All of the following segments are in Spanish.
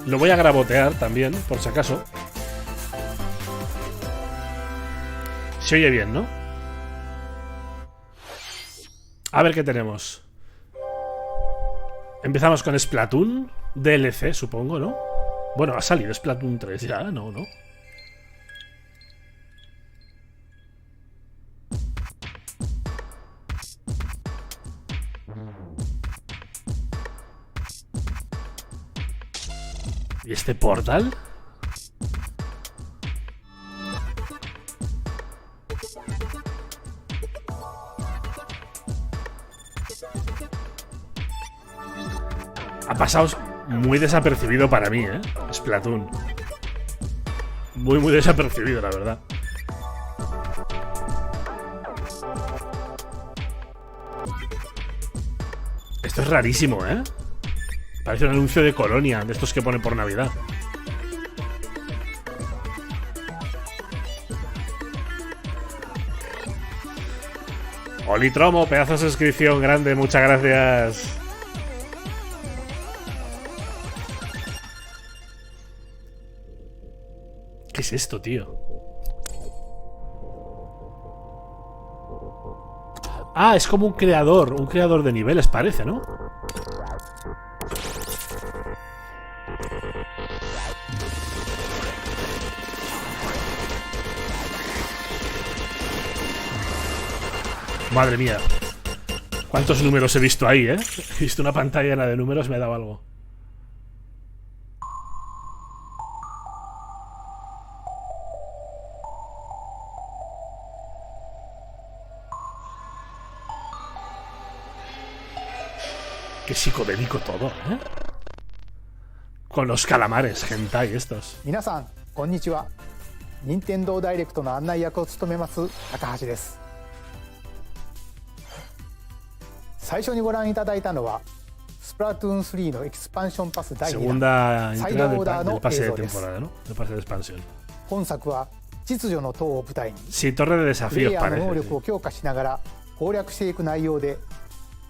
Lo voy a grabotear también, por si acaso. Se oye bien, ¿no? A ver qué tenemos. Empezamos con Splatoon DLC, supongo, ¿no? Bueno, ha salido Splatoon 3 ya, ¿no? ¿Y este portal? Ha pasado muy desapercibido para mí, ¿eh? Splatoon. Muy desapercibido, la verdad. Esto es rarísimo, ¿eh? Parece un anuncio de Colonia, de estos que ponen por Navidad. Olitromo, pedazo de suscripción grande, muchas gracias. ¿Qué es esto, tío? Ah, es como un creador de niveles, parece, ¿no? Madre mía. ¿Cuántos números he visto ahí, eh? He visto una pantalla llena de números, me ha dado algo. Qué psicodélico todo, ¿eh? Con los calamares, hentai estos. 皆さんこんにちは。任天堂ダイレクトの案内役を務めます高橋です。最初にご覧いただいたのはスプラトゥーン3のエキスパンションパス第2弾サイドオーダーの映像です。本作は秩序の塔を舞台にプレイヤーの能力を強化しながら攻略していく内容で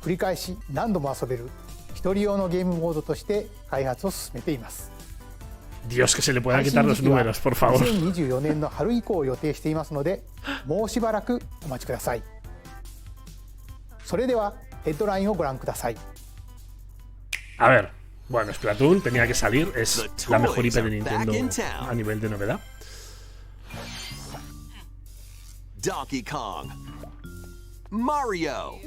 繰り返し何度も遊べる一人用のゲームモードとして開発を進めています。 Dios, que se le puedan quitar los números, por favor. 2024年の春以降を予定していますのでもうしばらくお待ちください。それではヘッドラインをご覧ください。 A ver, bueno, Splatoon tenía que salir, es la mejor IP de Nintendo a nivel de novedad. Donkey Kong, Mario.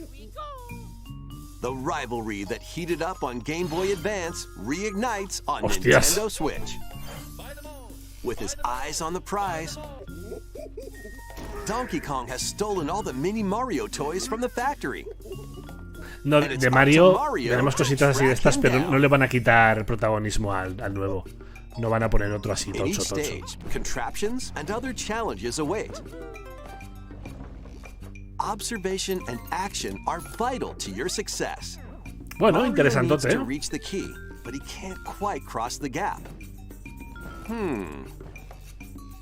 The rivalry that heated up on Game Boy Advance reignites on Nintendo Switch. With his eyes on the prize, Donkey Kong has stolen all the mini Mario toys from the factory. No, de Mario tenemos cositas así de estas, pero no le van a quitar protagonismo al nuevo. No van a poner otro así, tocho. Contraptions and other challenges await. Observation and action are vital to your success. Bueno, interesantote, to reach the key, but he can't quite cross the gap.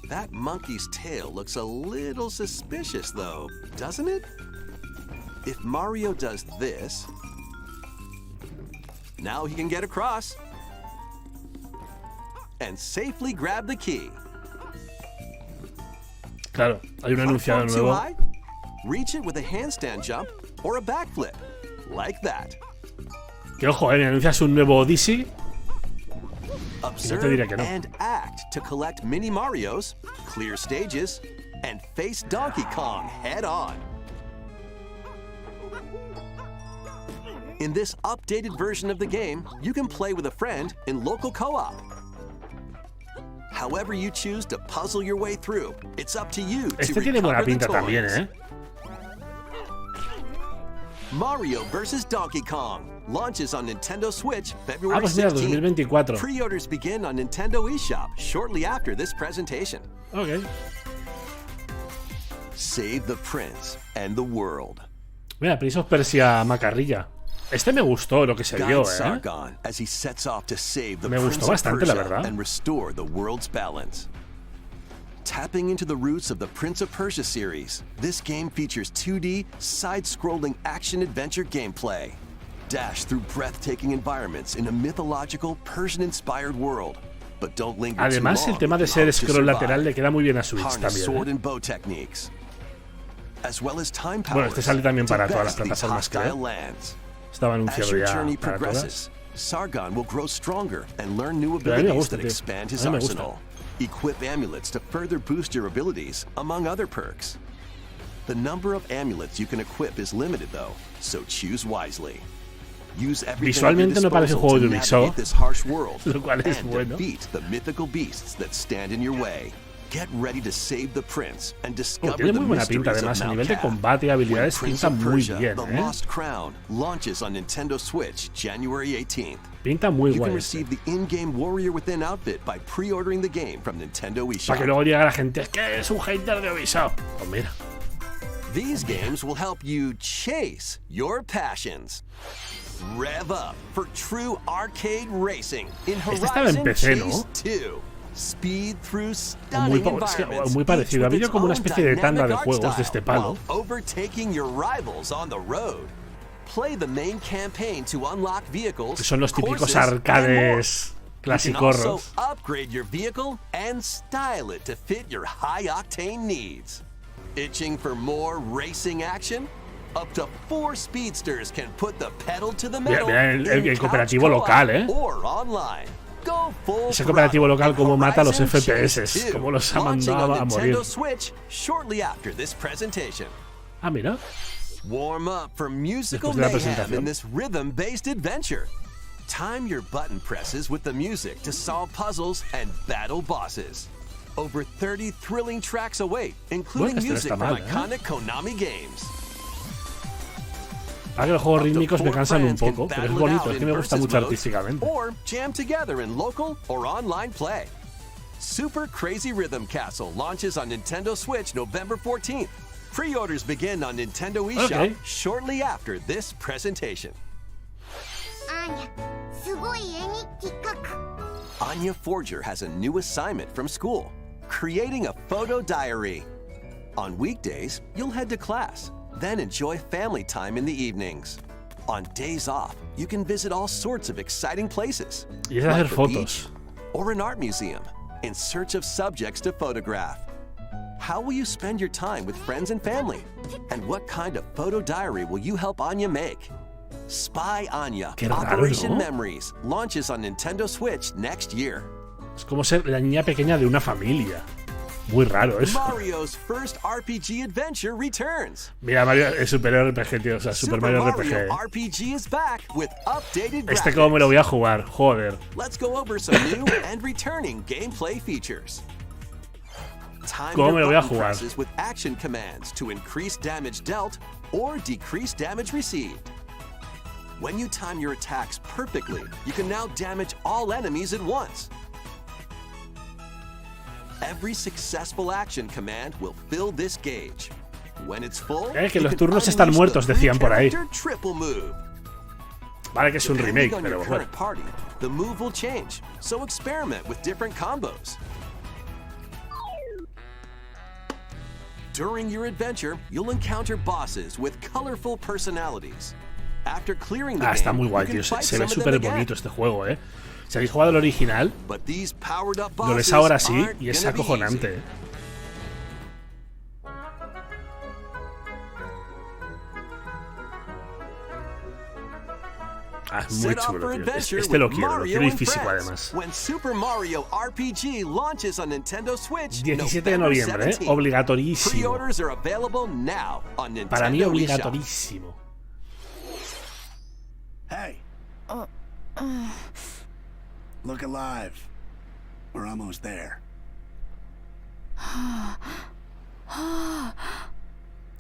That monkey's tail looks a little suspicious though, doesn't it? If Mario does this, now he can get across and safely grab the key. Claro, hay un anunciado nuevo. Reach it with a handstand jump or a backflip, like that. Que ojo, me anuncias un nuevo Odyssey. Observe no te diré que no. And act to collect mini Marios, clear stages, and face Donkey Kong head on. In this updated version of the game, you can play with a friend in local co-op. However you choose to puzzle your way through, it's up to you to tiene buena recover the pinta toys. También, ¿eh? Mario vs. Donkey Kong launches on Nintendo Switch February pues mira, 2024. Pre-orders begin on Nintendo eShop shortly after this presentation. Okay. Save the prince and the world. Mira, Prince of Persia Macarrilla. Este me gustó lo que se vio, Me gustó bastante, la verdad. And restore the world's balance. Tapping into the roots of the Prince of Persia series, this game features 2D, side-scrolling action-adventure gameplay. Dash through breathtaking environments in a mythological, Persian-inspired world. But don't linger Además, el tema de ser scroll lateral le queda muy bien a Switch también. Bueno, este sale también para todas las plataformas, creo. Estaba anunciado ya para todas. Sargon will grow stronger and learn new abilities that expand his arsenal. Equip amulets to further boost your abilities, among other perks. The number of amulets you can equip is limited, though, so choose wisely. Use everything at your disposal to navigate this harsh world and defeat the mythical beasts that stand in your way. Get ready to save the prince and discover tiene the muy buena pinta, mysteries además, of a nivel de Mount combate y habilidades pinta muy bien, The Lost Crown launches on Nintendo Switch January 18th. Pinta muy You guay. can receive the in-game Warrior Within outfit by pre-ordering the game from Nintendo eShop. Para que luego diga la gente, es que es un hater de Ubisoft. Pues mira. These games will help you chase your passions. Rev up for true arcade racing in Horizon Chase 2. Speed through stunning environments, muy parecido. Ha habido como una especie de tanda de juegos de este palo. Overtaking your rivals on the road. Play the main campaign to unlock vehicles. Que son los típicos arcades clasicorros. You can also upgrade your vehicle and style it to fit your high-octane needs. Itching for more racing action? Up to 4 speedsters can put the pedal to the metal. Mira el cooperativo local, or online. Ese cooperativo local como mata a los FPS, como los ha mandado a morir. Ah, mira. Warm up for musical mayhem in this rhythm-based adventure. Time your button presses with the music to solve puzzles and battle bosses. Over 30 thrilling tracks await, including music from iconic Konami games. Ahora que los juegos rítmicos me cansan un poco, pero es bonito, es que me gusta mucho artísticamente. Or jam together in local or online play. Super Crazy Rhythm Castle launches on Nintendo Switch November 14th. Pre-orders begin on Nintendo eShop shortly after this presentation. Anya Forger has a new assignment from school, creating a photo diary. On weekdays, you'll head to class. Then enjoy family time in the evenings. On days off, you can visit all sorts of exciting places, like the beach or an art museum, in search of subjects to photograph. How will you spend your time with friends and family? And what kind of photo diary will you help Anya make? Spy Anya, Operation Memories, launches on Nintendo Switch next year. Es como ser la niña pequeña de una familia. Muy raro eso. Mario's first RPG adventure returns. Mira, Mario es Super RPG, tío. O sea, Super Mario RPG. RPG is back with updated este como me lo voy a jugar, joder. Let's go over some new and returning gameplay features. ¿Cómo me lo voy a jugar? With action commands to increase damage dealt or decrease damage received. When you time your attacks perfectly, you can now damage all enemies at once. Every successful action command will fill this gauge. When it's full, que los turnos están muertos, decían por ahí. Vale que es un remake, pero bueno. The move will change, so experiment with different combos. During your adventure, you'll encounter bosses with colorful personalities. After clearing the está muy guay, tío. Se ve súper bonito este juego, Si habéis jugado el original, lo ves ahora sí y es acojonante. Es muy chulo, tío. Este lo quiero y físico además. 17 de noviembre, obligatorísimo. Para mí obligatorísimo. Hey. Look alive. We're almost there.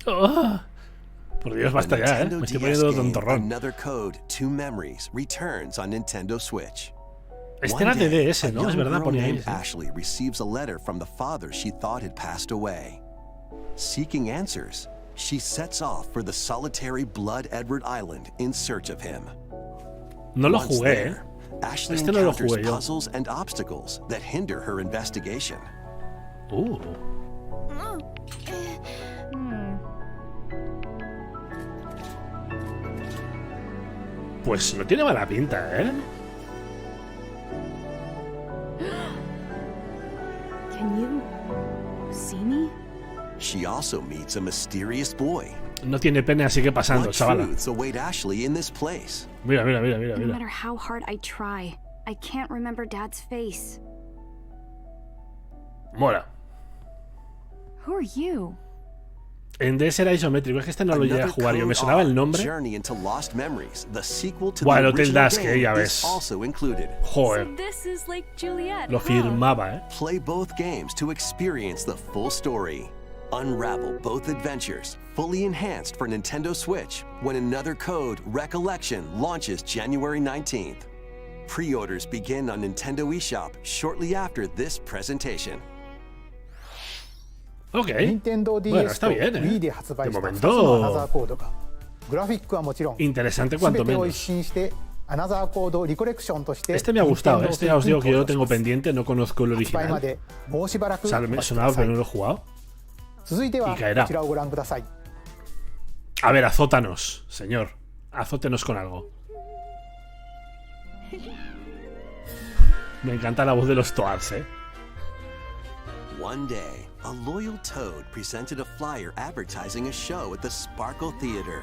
Por Dios, basta ya, Me estoy poniendo tontorrón. Another code, 2 memories, returns on Nintendo Switch. Este era de DS, ¿no? Es verdad, ponía ahí. Ashley receives a letter from the father she thought had passed away. Seeking answers, she sets off for the solitary Blood Edward Island in search of him. No lo jugué, Ashley encounters puzzles and obstacles that hinder her investigation. Pues no tiene mala pinta, ¿eh? Can you see me? She also meets a mysterious boy. No tiene pene, así que pasando, What chavala. truths await Ashley in this place? Mira, mira, mira, mira, No mira. matter how hard I try, I can't remember Dad's face. Mola. Who are you? En DS era isométrico, es que este no lo llegué a jugar yo. Me sonaba el nombre. Journey into Lost Memories, the sequel to Buah, el the Hotel original Dusk, game, ya is ves. also included. Joder, So this is like Juliet, lo huh? firmaba, ¿eh? Play both games to experience the full story. Unravel both adventures, fully enhanced for Nintendo Switch, when Another Code Recollection launches January 19th. Pre-orders begin on Nintendo eShop shortly after this presentation. Ok. 任天堂 Bueno, DS está と bien, ¿eh? Wii で発売した De 2つのアナザ momento ーコードがグラフィックはもちろん interesante 全 cuanto てを menos. 一新してアナザーコードリコレクションとして Este me ha gustado, ¿eh? Este ya os digo que yo lo tengo 発 pendiente, no conozco el 売ま original. でもうしばらく O sea, お me 待ちく sonaba ださ pero い no lo he jugado. 続いては Y caerá. こちらをご覧ください A ver, azótanos, señor. Azótenos con algo. Me encanta la voz de los Toads, ¿eh? One day, a loyal toad presented a flyer advertising a show at the Sparkle Theater.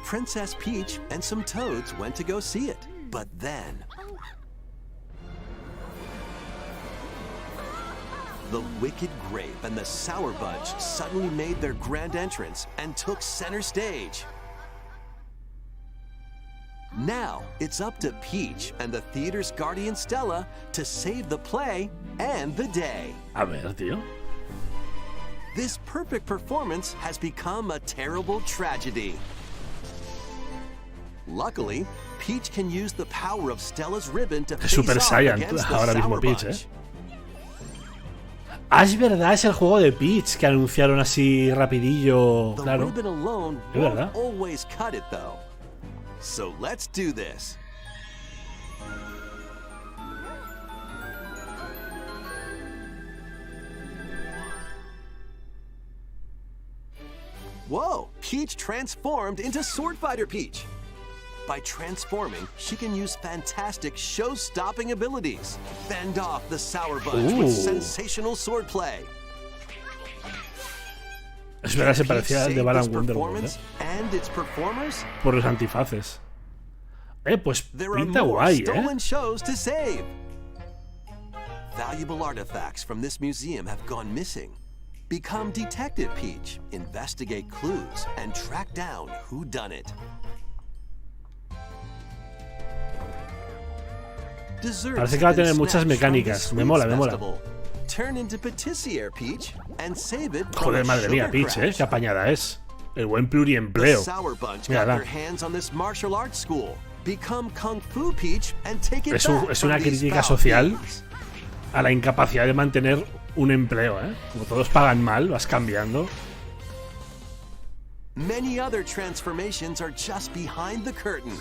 Princess Peach and some toads went to go see it, but then the Wicked Grape and the Sour Bunch suddenly made their grand entrance and took center stage. Now, it's up to Peach and the theater's guardian Stella to save the play and the day. A ver, tío. This perfect performance has become a terrible tragedy. Luckily, Peach can use the power of Stella's ribbon to face Super off Saiyan against the ahora mismo Sour Peach, Bunch. Ah, es verdad, es el juego de Peach que anunciaron así rapidillo. The Claro. ribbon alone Es won't verdad. always cut it, though. So let's do this. Whoa! Peach transformed into Sword Fighter Peach. By transforming, she can use fantastic show-stopping abilities. Fend off the Sour Bunch Ooh. with sensational swordplay. Es verdad, se Peach parecía al de saved Balan this Wonderworld, performance and its performers. Por los antifaces. Pues There are pinta more guay, stolen shows to save. Valuable artifacts from this museum have gone missing. Become Detective Peach, investigate clues, and track down who done it. Parece que va a tener muchas mecánicas. Me mola, me mola. Turn into Patissier Peach and save it from Joder, a madre mía, sugar Peach, crash. qué apañada es. El buen The pluriempleo. Sour Bunch Mira, got da. their hands on this martial arts school. Become Kung Fu Peach and take it Es back una from these crítica foul social thieves. a la incapacidad de mantener un empleo, ¿eh? Como todos pagan mal, vas cambiando. Many other transformations are just behind the curtain.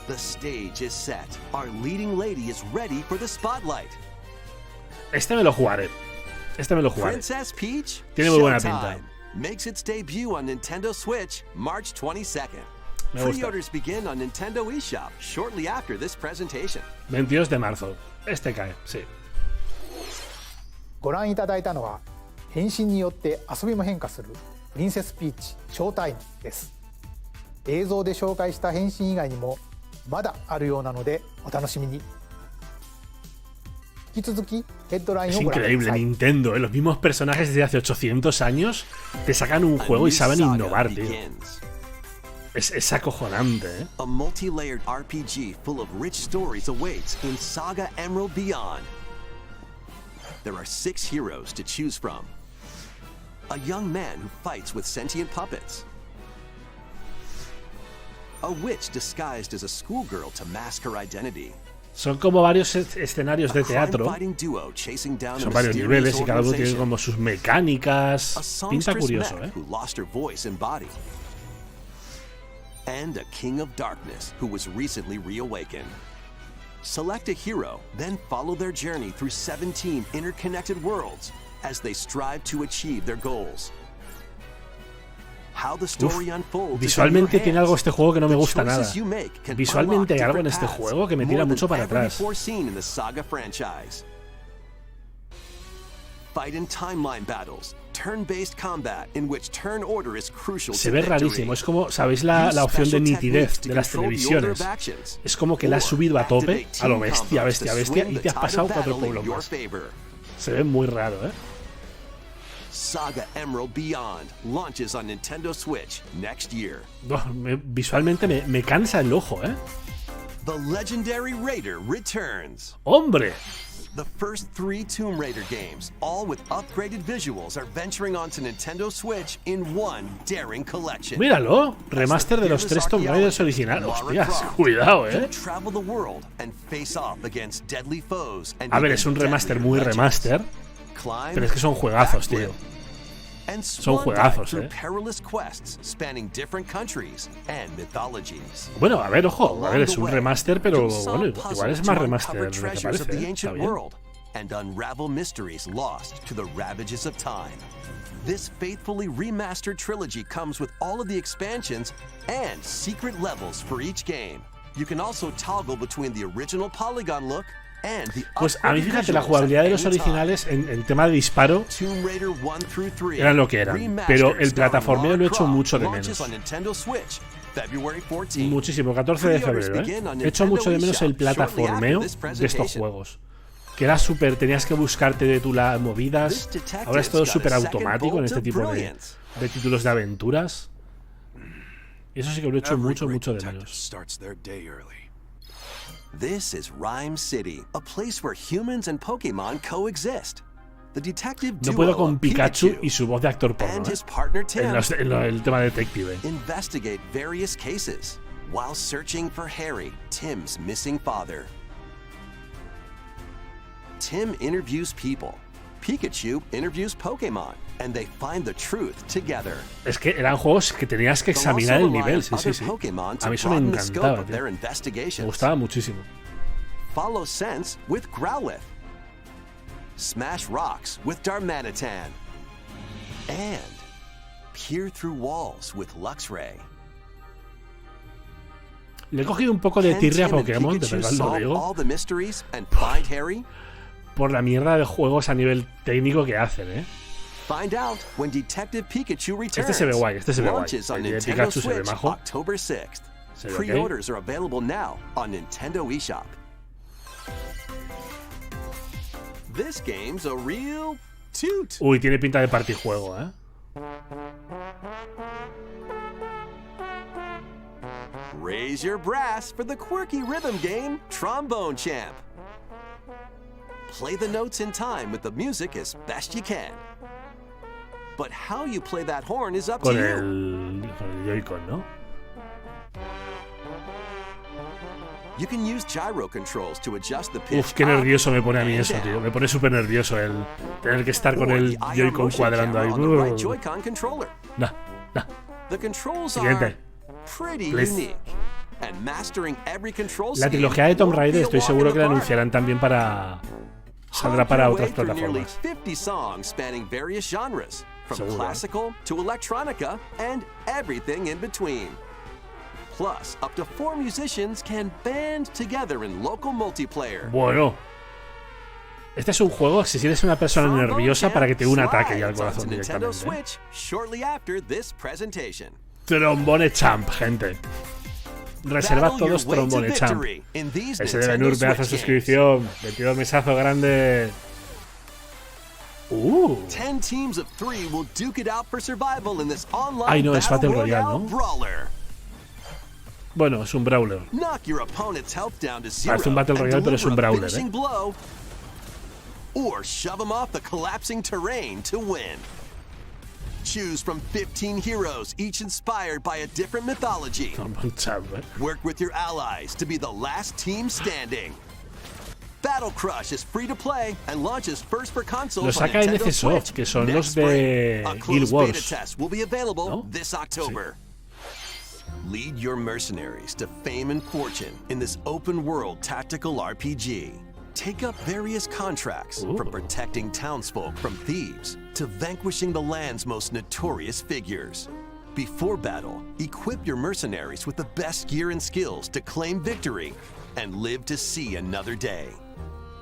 The stage is set. Our leading lady is ready for the spotlight. Este me lo jugaré. Este me lo jugaré. Princess Peach, Tiene muy buena Showtime. pinta. Makes its debut on Nintendo Switch March 22nd. Me gusta. Pre-orders begin on Nintendo eShop shortly after this presentation. 22 de marzo. Este cae, sí. ご覧いただいたのは変身によって遊びも変化するプリンセスピーチショータイムです。映像で紹介した変身以外にもまだあるようなのでお楽しみに。引き続きヘッドライン Es をご覧くだ increíble, さい。 Nintendo, ¿eh? Los mismos personajes desde hace 800 años te sacan un A juego y new saben saga innovar, tío. begins. Es acojonante, ¿eh? A multi-layered RPG full of rich stories awaits in Saga Emerald Beyond. There are 6 heroes to choose from. A young man who fights with sentient puppets. A witch disguised as a schoolgirl to mask her identity. Son como varios escenarios de teatro. Crime-fighting duo chasing down a Son varios mysterious niveles y cada uno tiene organization. como sus A mecánicas. Pinta songstress curioso, mech ¿eh? who lost her voice and body. And a king of darkness who was recently reawakened. Select a hero, then follow their journey through 17 interconnected worlds as they strive to achieve their goals. Visualmente tiene algo este juego que no me gusta nada. Visualmente hay algo en este juego que me tira mucho para atrás. Se ve rarísimo, es como, ¿sabéis la opción de nitidez de las televisiones? Es como que la has subido a tope, a lo bestia, bestia, bestia, y te has pasado 4 pueblos más. Se ve muy raro, ¿eh? Saga Emerald Beyond launches on Nintendo Switch next year. Visualmente me cansa el ojo, ¿eh? The Legendary Raider returns. ¡Hombre! The first 3 Tomb Raider games, all with upgraded visuals, are venturing onto Nintendo Switch in one daring collection. Míralo, remaster de los 3 Tomb Raiders originales. Hostias, cuidado, ¿eh? Travel the world and face off against deadly foes. A ver, es un remaster muy remaster, pero es que son juegazos, tío. Son juegazos, ¿eh? Bueno, a ver, ojo, a ver, es un remaster, pero bueno, igual es más remaster de lo que parece, ¿eh? Está bien. And unravel mysteries lost to the ravages of time. This faithfully remastered trilogy comes with all of the expansions and secret levels for each game. You can also toggle between the original polygon look. Pues a mí, fíjate, la jugabilidad de los originales en tema de disparo eran lo que eran, pero el plataformeo lo he hecho mucho de menos. Muchísimo, 14 de febrero, ¿eh? He hecho mucho de menos el plataformeo de estos juegos. Que era súper, tenías que buscarte de tu lado movidas. Ahora es todo súper automático en este tipo de títulos de aventuras. Y eso sí que lo he hecho mucho, mucho de menos. This is Rhyme City, a place where humans and Pokémon coexist. The detective no puedo con Pikachu y su voz de actor porno, en el tema detective. Investigate various cases while searching for Harry, Tim's missing father. Tim interviews people. Pikachu interviews Pokémon, and they find the truth together. Es que eran juegos que tenías que examinar el nivel, sí. A mí eso me encantaba, tío. Me gustaba muchísimo. Follow Sense with Growlithe. Smash Rocks with Darmanitan. And peer through walls with Luxray. Le he cogido un poco de tirria a Pokémon, de verdad lo digo. Por la mierda de juegos a nivel técnico que hacen, ¿eh? Este se ve guay, este se ve guay. El de Pikachu se ve majo. Se ve ok. Uy, tiene pinta de partijuego, ¿eh? Raise your brass for the quirky rhythm game, Trombone Champ. Play the notes in time with the music as best you can. But how you play that horn is up to you. Con el Joy-Con, ¿no? You can use gyro controls to adjust the pitch. Uf, qué nervioso me pone a mí eso, tío. Me pone súper nervioso el tener que estar con el Joy-Con cuadrando ahí. Nah. Siguiente. Please. La trilogía de Tomb Raider estoy seguro que la anunciarán también para... Saldrá para otras plataformas. Seguro. Plus, up to 4 musicians can band together in local multiplayer. Bueno. Este es un juego si tienes una persona nerviosa para que te dé un ataque y al corazón directamente. Trombone Champ, gente. Reservad todos Trombone Champ. Ese de Benur, pedazo de suscripción. 22 mesazo grande. 10 teams of 3 will duke it out for survival in this online Ay, no, es Battle Royale Royale, ¿no? brawler. Bueno, es un brawler. Parece un Battle Royale, pero es un brawler, ¿eh? Or shove them off the collapsing terrain to win. Choose from 15 heroes, each inspired by a different mythology. Work with your allies to be the last team standing. Battle Crush is free to play and launches first for consoles. Lo saca NCSoft, que son los de Guild Wars. Will be available ¿No? this October. Lead your mercenaries to fame and fortune in this open-world tactical RPG. Take up various contracts, from protecting townsfolk from thieves to vanquishing the land's most notorious figures. Before battle, equip your mercenaries with the best gear and skills to claim victory and live to see another day.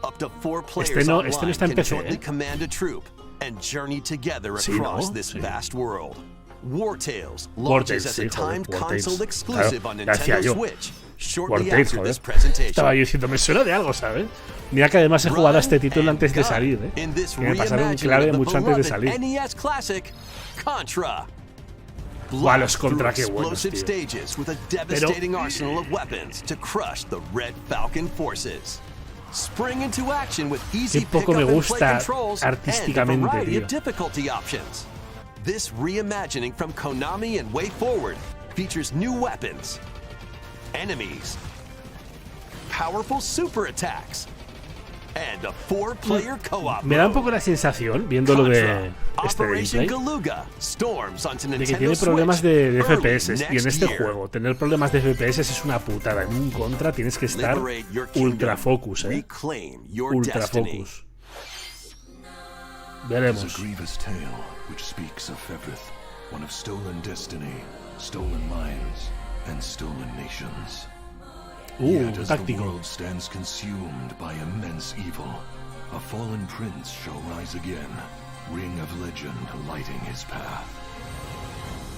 Up to 4 players online can jointly command a troop and journey together across this vast world. War Tales launches as a timed console exclusive on Nintendo Switch shortly after this presentation. Estaba yo diciendo, me suena de algo, ¿sabes? Mira que además he jugado a este título antes de salir, ¿eh? Que me pasaron clave mucho antes de salir. NES Classic Contra. Guau, los Contra, qué buenos, tío. Stages with a devastating arsenal of weapons to crush the Red Falcon forces. Spring into action with easy poco me pickup and play gusta controls and a artísticamente, variety tío. of difficulty options. This reimagining from Konami and Way Forward features new weapons, enemies, powerful super attacks, and a 4-player co-op. Me da un poco la sensación, viendo lo de este gameplay, de que tiene problemas de FPS. Y en este juego, tener problemas de FPS es una putada. En un Contra tienes que estar ultra focus, ultra focus. Veremos. Táctico. A fallen prince shall rise again, ring of legend lighting his path.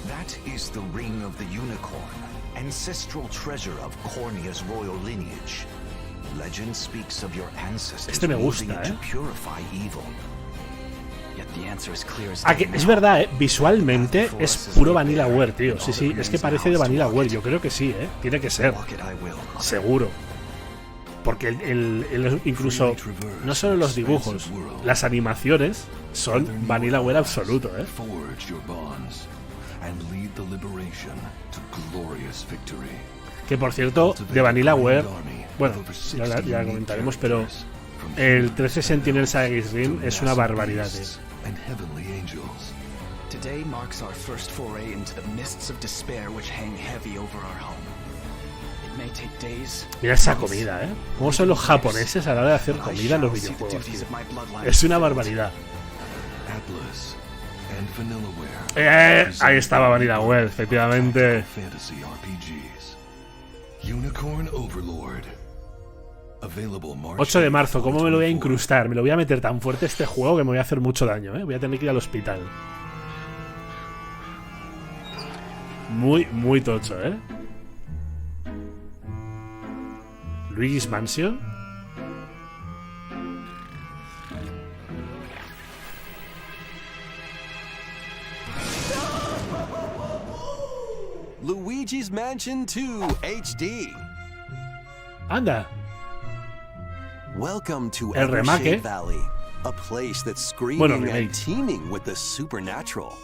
That is the ring of the unicorn, ancestral treasure of Cornea's royal lineage. Legend speaks of your ancestors using it to purify evil. Es verdad, visualmente es puro Vanillaware, tío. Sí, sí, es que parece de Vanillaware. Yo creo que sí, tiene que ser. Seguro. Porque incluso, no solo los dibujos, las animaciones son Vanillaware absoluto, Que por cierto, de Vanillaware, bueno, ya comentaremos, pero el 13 Sentinel Saga Rim es una barbaridad, Today marks our first foray into the mists of despair which hang heavy over our home. It may take days. Mira esa comida, ¿Cómo son los japoneses a la hora de hacer comida en los videojuegos? Es una barbaridad. Ahí estaba Vanillaware, efectivamente. 8 de marzo, ¿cómo me lo voy a incrustar? Me lo voy a meter tan fuerte este juego que me voy a hacer mucho daño, Voy a tener que ir al hospital. Muy tocho, Luigi's Mansion. Luigi's Mansion 2 HD. Anda. Welcome to El remake. Valley, a place that's screaming and teeming with the supernatural.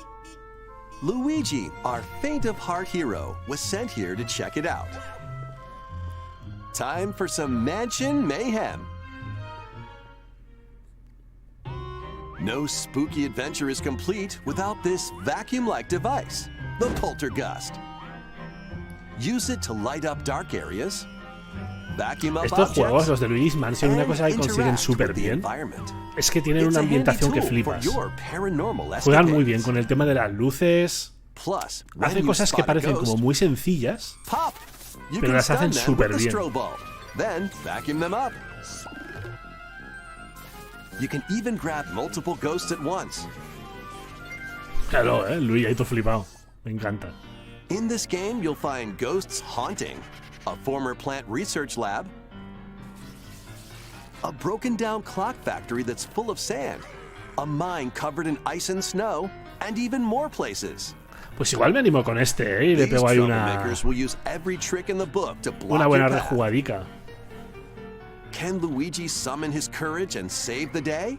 Luigi, our faint-of-heart hero, was sent here to check it out. Time for some mansion mayhem. No spooky adventure is complete without this vacuum-like device, the Poltergust. Use it to light up dark areas. Estos juegos, los de Luigi's Mansion, una cosa que consiguen súper bien es que tienen una ambientación que flipas. Juegan muy bien con el tema de las luces. Hacen cosas que parecen como muy sencillas, pero las hacen súper bien. Claro, Luigi, ahí todo flipado. Me encanta. In this game, you'll find ghosts haunting, a former plant research lab, a broken down clock factory that's full of sand, a mine covered in ice and snow, and even more places. Pues igual me animo con este, y le pego ahí una buena rejugadica. Can Luigi summon his courage and save the day?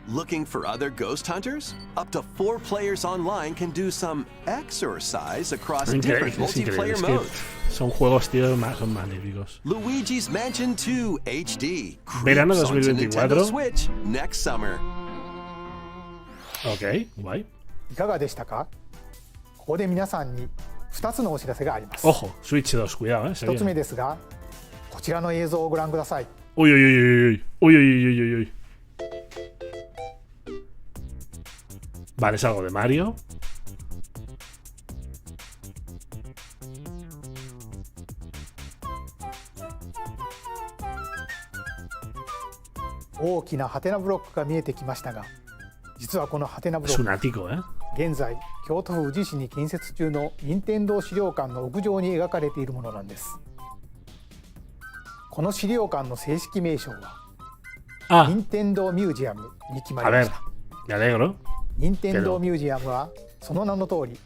Looking for other ghost hunters? Up to 4 players online can do some exercise across different multiplayer modes. Son juegos, tío, son magníficos. Luigi's Mansion 2 HD. Verano 2024. Switch next summer. Ok, guay. いかがでしたか？ここで皆さんに2つのお知らせがあります。 Ojo, Switch 2, cuidado, 1つ目ですが、こちらの映像をご覧ください。 Uy, uy, uy, uy, uy, uy, uy, uy. Vale, es algo de Mario. 大きなハテナブロックが見えてきましたが、実はこのハテナブロック、Es un ático, ¿eh? 現在京都府宇治市に建設中の任天堂資料館の屋上に描かれているものなんです。この資料館の正式名称は任天堂ミュージアムに決まりました。Me alegro. 任天堂ミュージアムはその名の通り、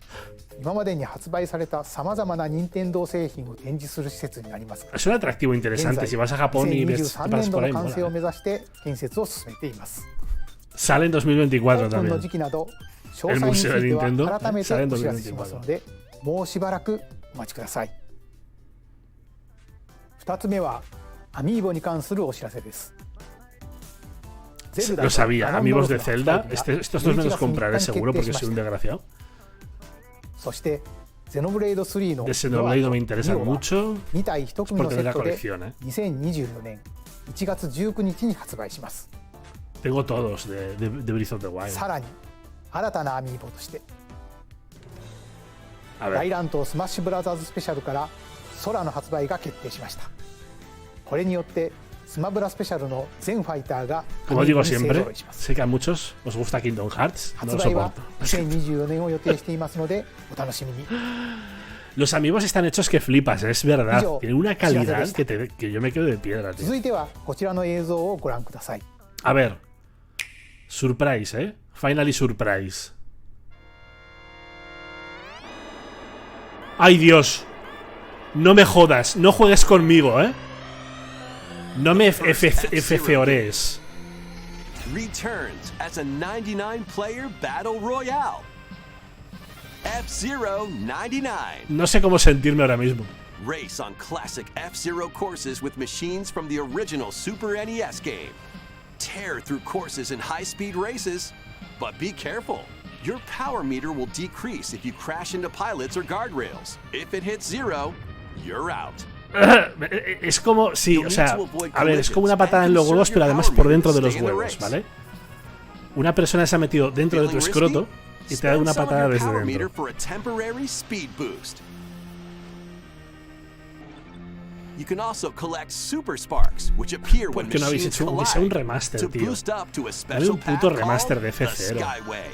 今までに発売されたさまざまな任天堂製品を展示する施設になります。Es un atractivo interesante. Si vas a Japón y ves, te pasas por ahí, 完成を mola. 目指して建設を進めています。Sale en 2024 オープンの también. 時期など詳細については改めてお知らせしますので、もうしばらくお待ちください。2つ目はアミーボに関するお知らせです。Lo sabía, amigos de Zelda. Estos dos me los compraré seguro porque soy un desgraciado. そしてゼノブレイド3の De Xenoblade me interesan mucho. 2体1組のセットで colección, ¿eh? 2024年1月19日に発売します。 Tengo todos de Breath of the Wild. さらに新たなアミーボとして A 大 ver, 乱闘スマッシュブラザーズスペシャルから空の発売が決定しました。これによってスマブラスペシャルの全ファイターが como digo siempre, sé que a muchos os gusta Kingdom Hearts. No 発 lo 売は soporto. 2024年を予定していますのでお楽しみに。 Los amigos están hechos que flipas, es verdad. Tienen una calidad que yo me quedo de piedra, tío. 続いてはこちらの映像をご覧ください。 A ver. Surprise, ¿eh? Finally surprise. ¡Ay, Dios! No me jodas, no juegues conmigo, ¿eh? No me FCORes. Returns as a 99-player battle royale. F-Zero 99. No sé cómo sentirme ahora mismo. Race on classic F-Zero courses with machines from the original Super NES game. Tear through courses in high-speed races, but be careful. Your power meter will decrease if you crash into pilots or guardrails. If it hits 0, you're out. Es como, sí, o sea, a ver, es como una patada en los huevos, pero además por dentro de los huevos, ¿vale? Una persona se ha metido dentro de tu escroto y te da una patada desde dentro. You can also collect super sparks, which appear when ¿Por qué no habéis machines hecho un collide remaster, to tío? boost up to a Dale special un path puto called remaster de the F0. Skyway.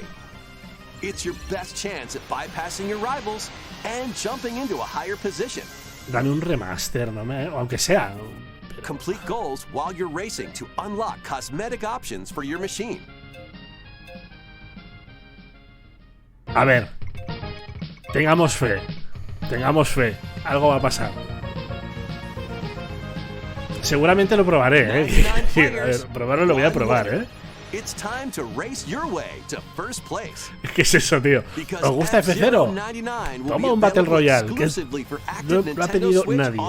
It's your best chance at bypassing your rivals and jumping into a higher position. Dame un remaster, no me, aunque sea. Complete goals while you're racing to unlock cosmetic options for your machine. A ver, tengamos fe, algo va a pasar. Seguramente lo probaré, A ver, probarlo lo voy a probar, It's time to race your way to first place. ¿Qué es eso, tío? ¿Os gusta F0? Toma un Battle Royale, que no ha pedido nadie.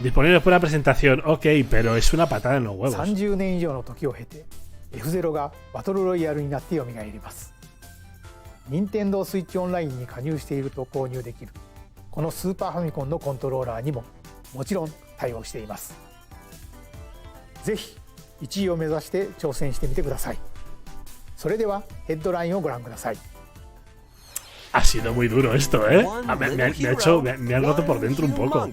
Disponible después de la presentación, ok, pero es una patada en los huevos. 30年以上の時を経て F0 がバトルロイヤルになって蘇ります。任天堂スイッチオンラインに加入していると購入できるこのスーパーファミコンのコントローラーにももちろん対応しています。ぜひ1位を目指して挑戦してみてください。それではヘッドラインをご覧ください。 Ha sido muy duro esto, me ha roto por dentro un poco.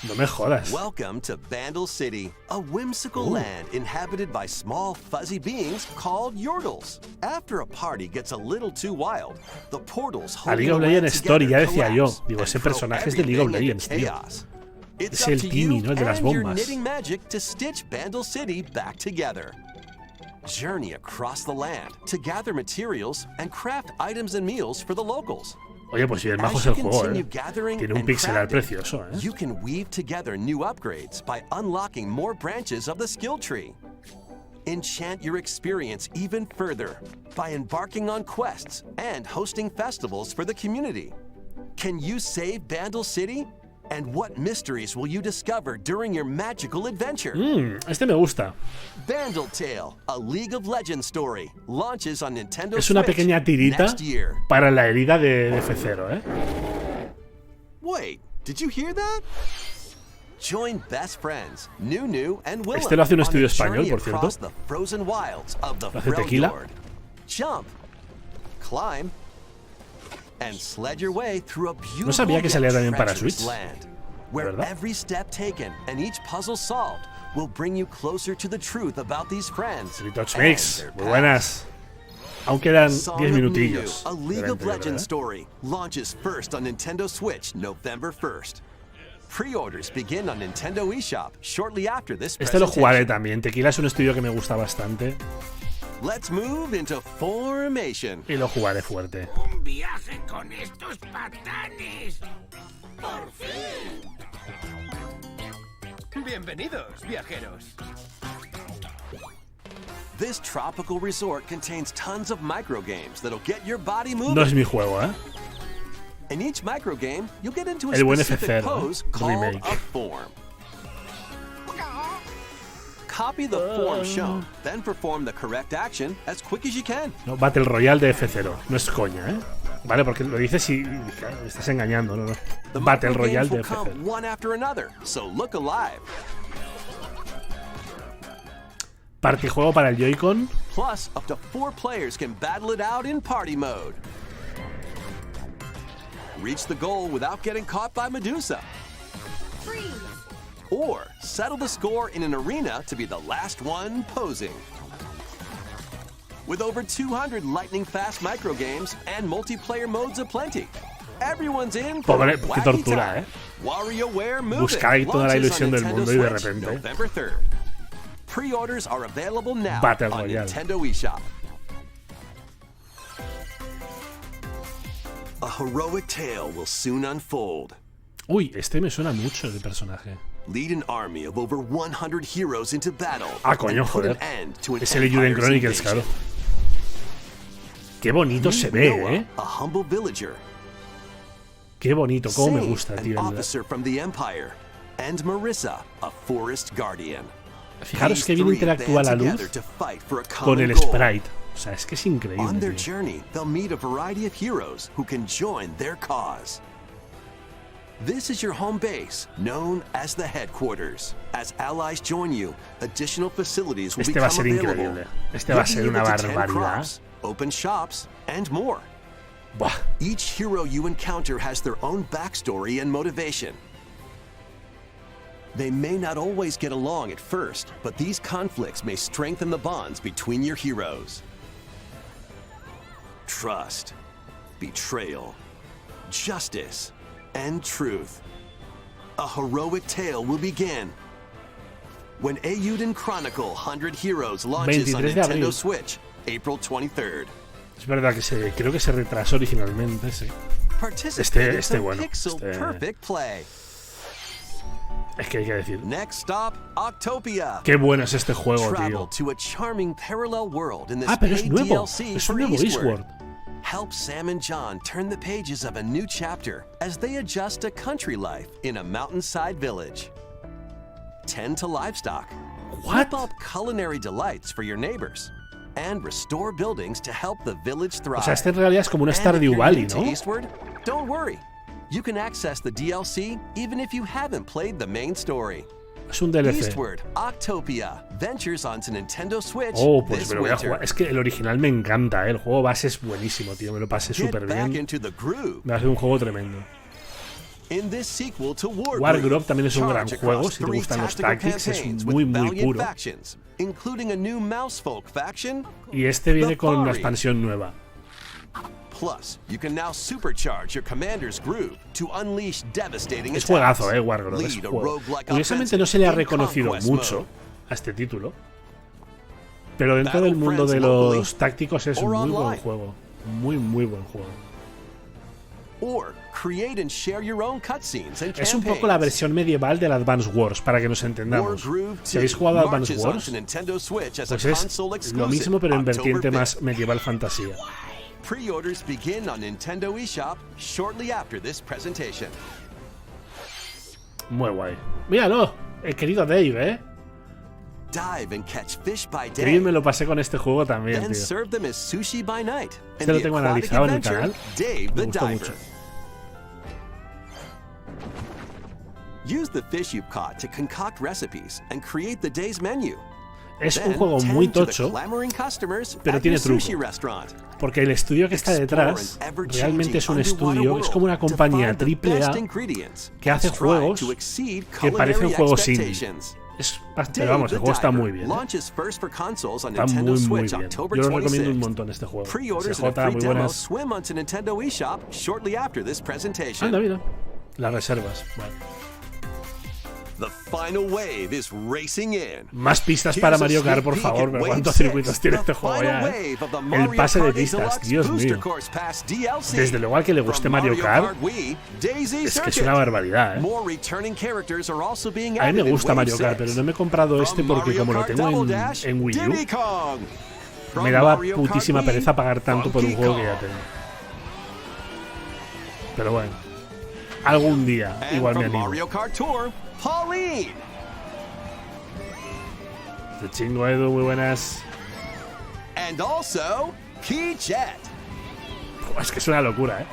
No me jodas. Welcome to Vandal City, a whimsical land inhabited by small fuzzy beings called Yordles. After a party gets a little too wild, the portals A League of Legends Story, ya decía yo. Digo, ese personaje es de League of Legends, tío. Es el Timmy, ¿no? El de las bombas. Journey across the land to gather materials and craft items and meals for the locals. Oye, pues si el majo es el juego, Tiene un pixel art precioso, You can weave together new upgrades by unlocking more branches of the skill tree. Enchant your experience even further by embarking on quests and hosting festivals for the community. Can you save Vandal City? And what mysteries will you discover during your magical adventure? Este me gusta. Vandal Tale, a League of Legends story, launches on Nintendo Es una Switch pequeña tirita next year. para la herida de F0, Wait, did you hear that? Join best friends, Nunu and Willem. Este lo hace un estudio on a journey español, por cierto. across the frozen wilds of the ¿Lo hace Tequila? Freljord. Jump, climb, and sled your way through a beautiful No sabía que salía yet también para treacherous Switch. land. where every step taken and each puzzle solved will bring you closer to the truth about these friends. Mix, muy buenas. Aún quedan 10 minutillos. A League of Legends story launches first on Nintendo Switch November 1st. Pre-orders begin on Nintendo eShop shortly after this Este lo jugaré presentation. también. Tequila es un estudio que me gusta bastante Let's move into formation. y lo jugaré fuerte. Un viaje con estos patanes. Por fin. Bienvenidos, viajeros. This tropical resort contains tons of microgames that'll get your body moving. No es mi juego, ¿eh? In each microgame, you'll get into a El buen specific F0, pose called remake. a form. Copy the form shown, then perform the correct action as quick as you can. No, Battle Royale de F0. No es coña, ¿eh? Vale, porque lo dices y claro, me estás engañando, ¿no? The Battle microgames Royale de will come F0. one after another, so look alive. Partijuego para el Joy-Con. Plus, up to 4 players can battle it out in party mode. Reach the goal without getting caught by Medusa. Freeze! Or settle the score in an arena to be the last one posing. With over 200 lightning-fast microgames and multiplayer modes aplenty, everyone's in for Pobre, a qué wacky tortura, time. WarioWare Move Buscar ahí It toda la launches ilusión on del Nintendo mundo y de Switch repente. November 3rd. Pre-orders are available now Battle on Royale. Nintendo eShop. A heroic tale will soon unfold. Uy, este me suena mucho el personaje. Lead an army of over 100 heroes into battle. Ah, coño, and put joder. an end to an Es el Juden empire's Chronicles, invasion. claro. Qué bonito se ve, Noah, ¿eh? a humble villager. Qué bonito, cómo me Zane, gusta, an tío. officer from the Empire. And Marissa, a forest guardian. Fijaros que These bien three interactúa la band luz together to fight for a con common el goal. sprite. O sea, es que es On increíble, their tío. journey, they'll meet a variety of heroes who can join their cause. This is your home base, known as the headquarters. As allies join you, additional facilities will Este va a become ser available. increíble. Este va a ser You'll be una able to tend barbaridad. crops, open shops, and more. Buah. Each hero you encounter has their own backstory and motivation. They may not always get along at first, but these conflicts may strengthen the bonds between your heroes. Trust, betrayal, justice, and truth. A heroic tale will begin when Eiyuden Chronicle 100 Heroes launches on 23 de abril. Nintendo Switch, April 23rd. Es verdad que creo que se retrasó originalmente, sí. Participate in Este some bueno. pixel Este- perfect play. Es que hay que decir. Next stop, Octopia. Qué bueno es este juego, Travel tío. to a charming parallel world in this Ah, pero es paid nuevo. DLC Es for un nuevo Eastward. Eastward. Help Sam and John turn the pages of a new chapter as they adjust to country life in a mountainside village. Tend to livestock. What? Whip up culinary delights for your neighbors. And restore buildings to help the village thrive. O sea, este en realidad es como un And if Stardew you're Valley, new to ¿no? Eastward, don't worry. You can access the DLC even if you haven't played the main story. Es un DLC. Eastward, Octopia, ventures onto Nintendo Switch Oh, pues this me lo voy a winter. jugar. Es que el original me encanta, ¿eh? El juego base es buenísimo, tío. Me lo pasé Get súper back bien. into the groove. Me va a ser un juego tremendo. In this sequel to Wargroove también es un gran charge juego, across si te 3 gustan los tactical tactics, es campaigns muy, with muy valiant puro. factions, including a new Mousefolk faction. Y este viene con una Fari. expansión nueva. Plus, you can now supercharge your commander's groove to unleash devastating Es attacks. juegazo, Wargroove. Es Lead a juego. roguelike Curiosamente no se le ha offensive in reconocido conquest mucho mode. a este título. Pero dentro Battle del mundo de friends locally los tácticos es or un muy buen online. juego. Muy, muy buen juego. Or create and share your own cutscenes and Es un poco la campaigns. versión medieval del Advance Wars, para que nos entendamos. Wargroove Si habéis 2 jugado a Advance marches Wars, onto Nintendo Switch as a pues es console lo exclusive mismo, pero en October vertiente 5th. más medieval fantasía. Pre-orders begin on Nintendo eShop shortly after this presentation. Muy guay. Míralo, el querido Dave, ¿eh? Dive and catch fish by Qué day, bien me lo pasé con este juego también, then tío. serve them as sushi by night. Este In lo the tengo aquatic analizado en el adventure, canal. Dave Me the gustó Diver. mucho. Use the fish you've caught to concoct recipes and create the day's menu. Es un juego muy tocho, pero tiene truco. Porque el estudio que está detrás realmente es un estudio, es como una compañía AAA que hace juegos que parecen juegos indie. Pero vamos, el juego está muy bien. Está muy bien. Yo lo recomiendo un montón este juego. CJ, muy buenas. Anda, mira. Las reservas. Vale. Más pistas para Mario Kart, por favor. Pero ¿cuántos circuitos tiene este juego ya? El pase de pistas, Dios mío. Desde luego al que le guste Mario Kart, es que es una barbaridad, ¿eh? A mí me gusta Mario Kart, pero no me he comprado este porque como lo tengo en Wii U, me daba putísima pereza pagar tanto por un juego que ya tengo. Pero bueno, algún día igual me animo. Te chingo, Edu, muy buenas. Es que es una locura, ¿eh?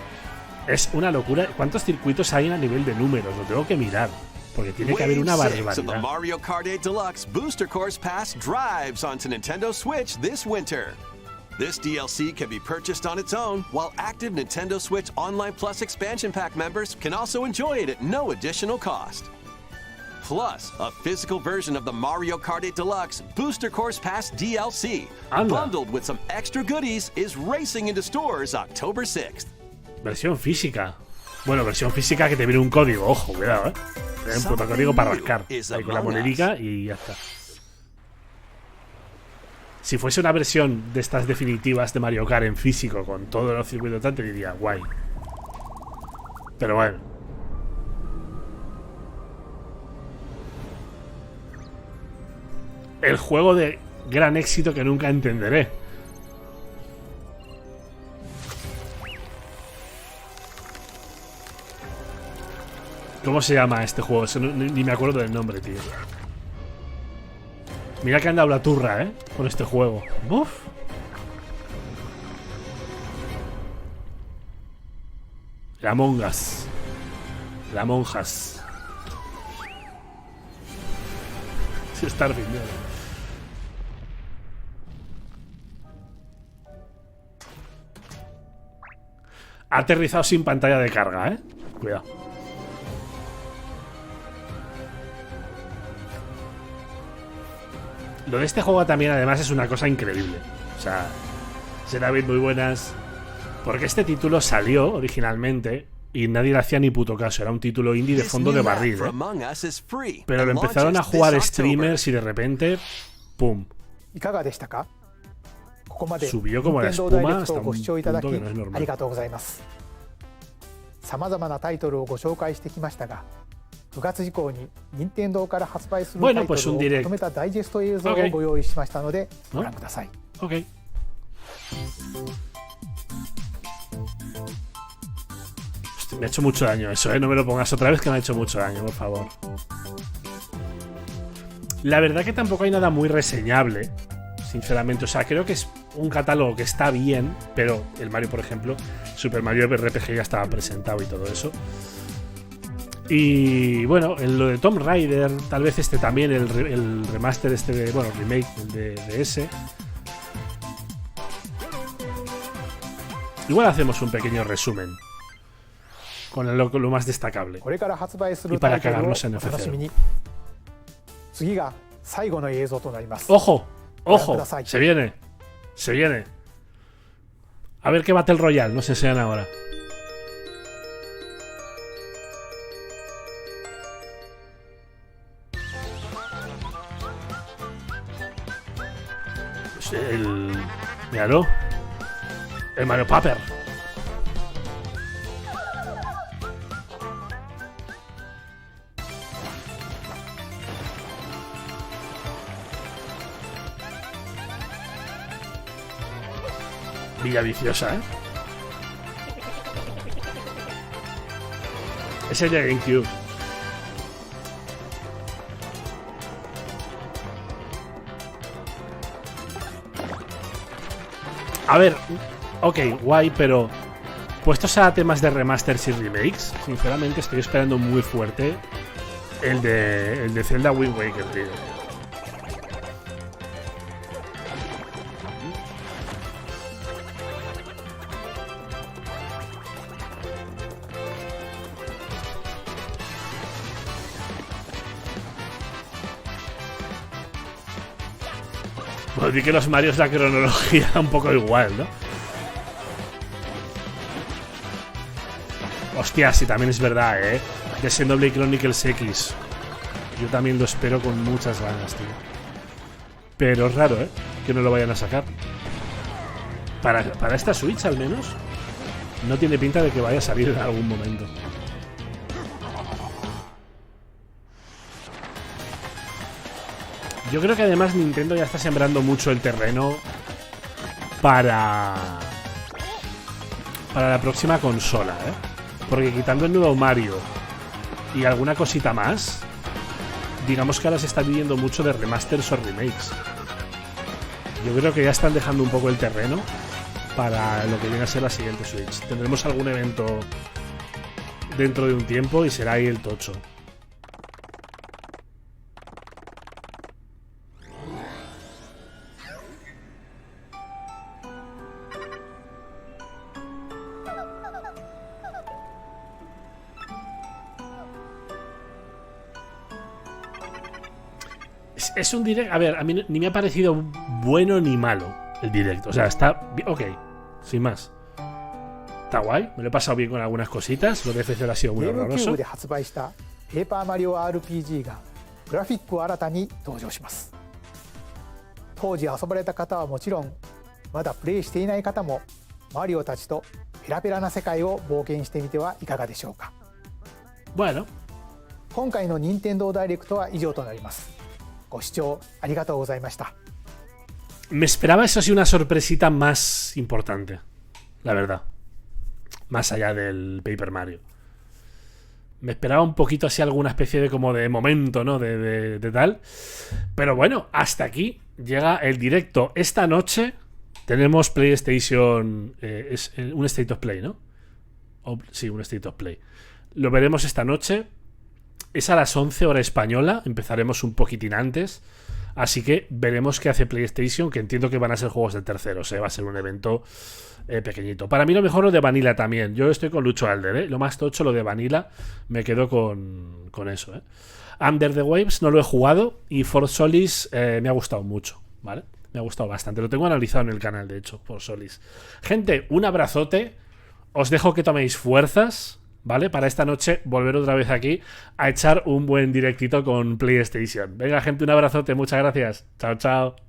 Es una locura. ¿Cuántos circuitos hay a nivel de números? Lo tengo que mirar, porque tiene que haber una barbaridad. Mario Kart 8 Deluxe Booster Course Pass drives onto Nintendo Switch this winter. This DLC can be purchased on its own, while active Nintendo Switch Online Plus expansion pack members can also enjoy it at no additional cost. Plus, a physical version of the Mario Kart 8 Deluxe Booster Course Pass DLC, bundled with some extra goodies, is racing into stores October 6th. Versión física. Bueno, versión física que te viene un código, ojo, cuidado, Te un puto código para rascar. Ahí con la monedica y ya está. Si fuese una versión de estas definitivas de Mario Kart en físico, con todos los circuitos tal, te diría guay. Pero bueno. El juego de gran éxito que nunca entenderé. ¿Cómo se llama este juego? Eso ni me acuerdo del nombre, tío. Mira que han dado la turra, con este juego. ¡Buf! La mongas. La monjas. Starving, ha aterrizado sin pantalla de carga, Cuidado. Lo de este juego también, además, es una cosa increíble. O sea, será bien muy buenas. Porque este título salió originalmente y nadie le hacía ni puto caso. Era un título indie de fondo de barril, Pero lo empezaron a jugar streamers y de repente ¡pum! Subió como la espuma hasta un punto que no es normal. Bueno, pues un direct. Ok. Me ha hecho mucho daño eso, No me lo pongas otra vez, que me ha hecho mucho daño, por favor. La verdad que tampoco hay nada muy reseñable, sinceramente. O sea, creo que es un catálogo que está bien, pero el Mario, por ejemplo, Super Mario RPG ya estaba presentado y todo eso. Y bueno, en lo de Tomb Raider, tal vez este también, el remaster remake, el de ese. Igual hacemos un pequeño resumen con lo más destacable y para cagarnos en FC. ¡Ojo! ¡Ojo! Se viene. A ver qué Battle Royale nos enseñan ahora. Míralo. El Mario Paper. Villa viciosa, Es el de GameCube. A ver, ok, guay, pero puestos a temas de remasters y remakes, sinceramente estoy esperando muy fuerte el de Zelda Wind Waker, tío. Pues di que los Marios la cronología un poco igual, ¿no? Hostia, sí, también es verdad, ¿eh? De Xenoblade Chronicles X. Yo también lo espero con muchas ganas, tío. Pero es raro, ¿eh? Que no lo vayan a sacar. Para esta Switch, al menos, no tiene pinta de que vaya a salir en algún momento. Yo creo que además Nintendo ya está sembrando mucho el terreno para la próxima consola, ¿eh? Porque quitando el nuevo Mario y alguna cosita más, digamos que ahora se está viviendo mucho de remasters o remakes. Yo creo que ya están dejando un poco el terreno para lo que viene a ser la siguiente Switch. Tendremos algún evento dentro de un tiempo y será ahí el tocho. Es un direct. A ver, a mí ni me ha parecido bueno ni malo el directo. O sea, está. Ok, sin más. Está guay, me lo he pasado bien con algunas cositas. Lo de FC ha sido muy horroroso. Bueno. 今回の任天堂ダイレクトは以上となります。ご視聴ありがとうございました。 Me esperaba eso sí una sorpresita más importante, la verdad. Más allá del Paper Mario. Me esperaba un poquito así alguna especie de como de momento, ¿no? De tal. Pero bueno, hasta aquí llega el directo. Esta noche tenemos PlayStation... es un State of Play, ¿no? Sí, un State of Play. Lo veremos esta noche. Es a las 11 hora española. Empezaremos un poquitín antes. Así que veremos qué hace PlayStation, que entiendo que van a ser juegos de terceros, ¿eh? Va a ser un evento pequeñito. Para mí lo mejor lo de Vanilla también. Yo estoy con Lucho Alder, ¿eh? Lo más tocho, lo de Vanilla, me quedo con eso, ¿eh? Under the Waves no lo he jugado y For Solis me ha gustado mucho, ¿vale? Me ha gustado bastante. Lo tengo analizado en el canal, de hecho, For Solis. Gente, un abrazote. Os dejo que toméis fuerzas, ¿vale? Para esta noche volver otra vez aquí a echar un buen directito con PlayStation. Venga, gente, un abrazote. Muchas gracias. Chao, chao.